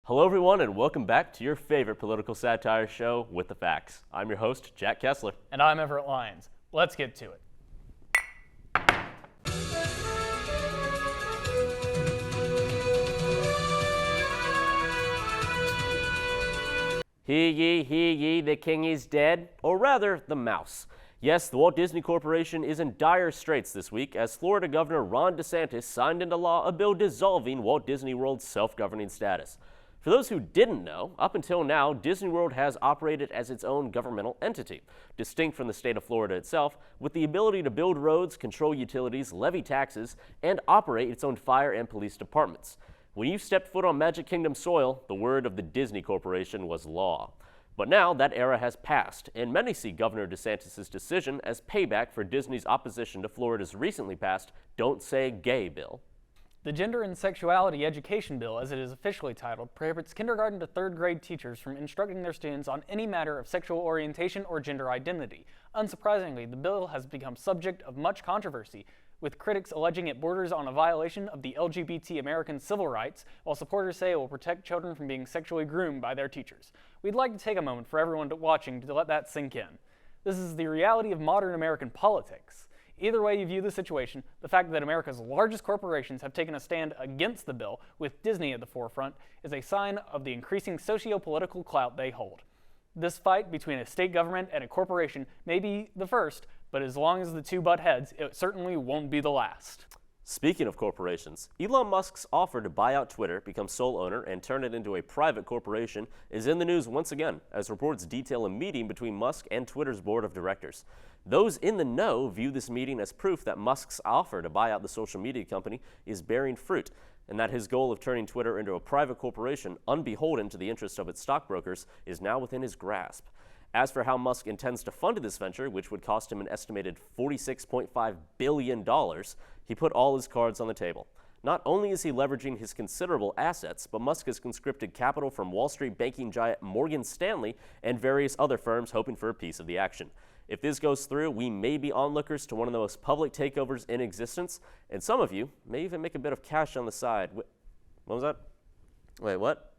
Hello everyone and welcome back to your favorite political satire show, With the Facts. I'm your host, Jack Kessler. And I'm Everett Lyons. Let's get to it. Hear ye, the king is dead, or rather, the mouse. Yes, the Walt Disney Corporation is in dire straits this week as Florida Governor Ron DeSantis signed into law a bill dissolving Walt Disney World's self-governing status. For those who didn't know, up until now, Disney World has operated as its own governmental entity, distinct from the state of Florida itself, with the ability to build roads, control utilities, levy taxes, and operate its own fire and police departments. When you stepped foot on Magic Kingdom soil, the word of the Disney Corporation was law. But now that era has passed, and many see Governor DeSantis' decision as payback for Disney's opposition to Florida's recently passed Don't Say Gay bill. The Gender and Sexuality Education Bill, as it is officially titled, prohibits kindergarten to third grade teachers from instructing their students on any matter of sexual orientation or gender identity. Unsurprisingly, the bill has become subject of much controversy, with critics alleging it borders on a violation of the LGBT American civil rights, while supporters say it will protect children from being sexually groomed by their teachers. We'd like to take a moment for everyone watching to let that sink in. This is the reality of modern American politics. Either way you view the situation, the fact that America's largest corporations have taken a stand against the bill, with Disney at the forefront, is a sign of the increasing socio-political clout they hold. This fight between a state government and a corporation may be the first, but as long as the two butt heads, it certainly won't be the last. Speaking of corporations, Elon Musk's offer to buy out Twitter, become sole owner, and turn it into a private corporation is in the news once again, as reports detail a meeting between Musk and Twitter's board of directors. Those in the know view this meeting as proof that Musk's offer to buy out the social media company is bearing fruit, and that his goal of turning Twitter into a private corporation, unbeholden to the interests of its stockbrokers, is now within his grasp. As for how Musk intends to fund this venture, which would cost him an estimated $46.5 billion, he put all his cards on the table. Not only is he leveraging his considerable assets, but Musk has conscripted capital from Wall Street banking giant Morgan Stanley and various other firms hoping for a piece of the action. If this goes through, we may be onlookers to one of the most public takeovers in existence, and some of you may even make a bit of cash on the side. What was that? Wait, what?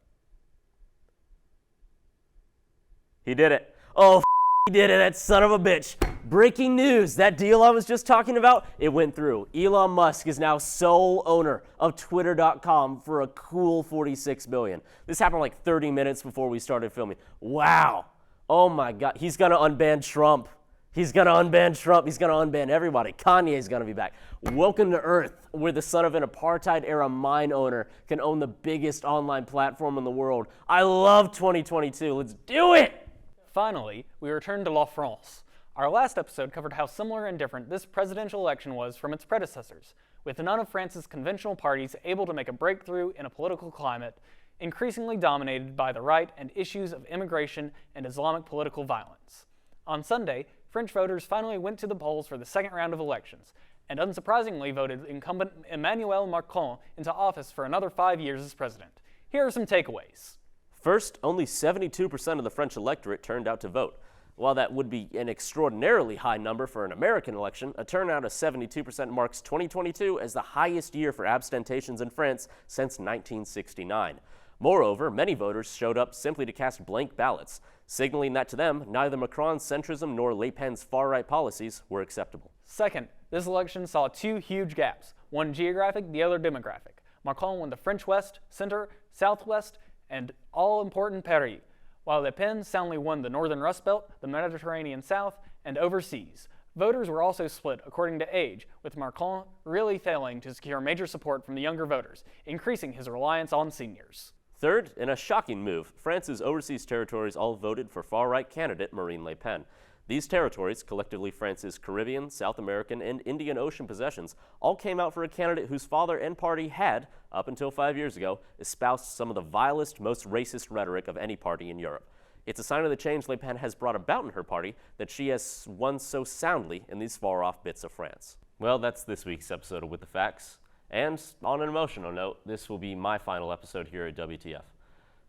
He did it. Oh, he did it, that son of a bitch. Breaking news, that deal I was just talking about, it went through. Elon Musk is now sole owner of Twitter.com for a cool $46 billion. This happened like 30 minutes before we started filming. Wow. Oh my God, he's gonna unban Trump. He's gonna unban Trump, he's gonna unban everybody. Kanye's gonna be back. Welcome to Earth, where the son of an apartheid-era mine owner can own the biggest online platform in the world. I love 2022, let's do it! Finally, we return to La France. Our last episode covered how similar and different this presidential election was from its predecessors, with none of France's conventional parties able to make a breakthrough in a political climate increasingly dominated by the right and issues of immigration and Islamic political violence. On Sunday, French voters finally went to the polls for the second round of elections, and unsurprisingly voted incumbent Emmanuel Macron into office for another 5 years as president. Here are some takeaways. First, only 72% of the French electorate turned out to vote. While that would be an extraordinarily high number for an American election, a turnout of 72% marks 2022 as the highest year for abstentions in France since 1969. Moreover, many voters showed up simply to cast blank ballots, signaling that to them, neither Macron's centrism nor Le Pen's far-right policies were acceptable. Second, this election saw two huge gaps, one geographic, the other demographic. Macron won the French West, Center, Southwest, and all-important Paris, while Le Pen soundly won the Northern Rust Belt, the Mediterranean South, and overseas. Voters were also split according to age, with Macron really failing to secure major support from the younger voters, increasing his reliance on seniors. Third, in a shocking move, France's overseas territories all voted for far-right candidate Marine Le Pen. These territories, collectively France's Caribbean, South American, and Indian Ocean possessions, all came out for a candidate whose father and party had, up until 5 years ago, espoused some of the vilest, most racist rhetoric of any party in Europe. It's a sign of the change Le Pen has brought about in her party that she has won so soundly in these far-off bits of France. Well, that's this week's episode of With the Facts. And on an emotional note, this will be my final episode here at WTF.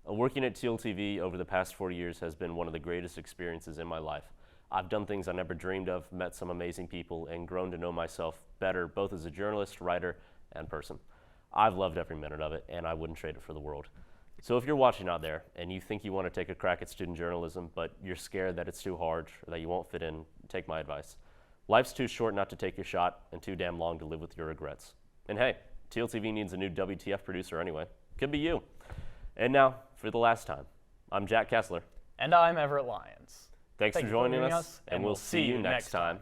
Working at TealTV over the past 4 years has been one of the greatest experiences in my life. I've done things I never dreamed of, met some amazing people, and grown to know myself better, both as a journalist, writer, and person. I've loved every minute of it, and I wouldn't trade it for the world. So if you're watching out there and you think you want to take a crack at student journalism, but you're scared that it's too hard or that you won't fit in, take my advice. Life's too short not to take your shot and too damn long to live with your regrets. And hey, TealTV needs a new WTF producer anyway. Could be you. And now, for the last time, I'm Jack Kessler. And I'm Everett Lyons. Thanks for joining us, and we'll see you next time.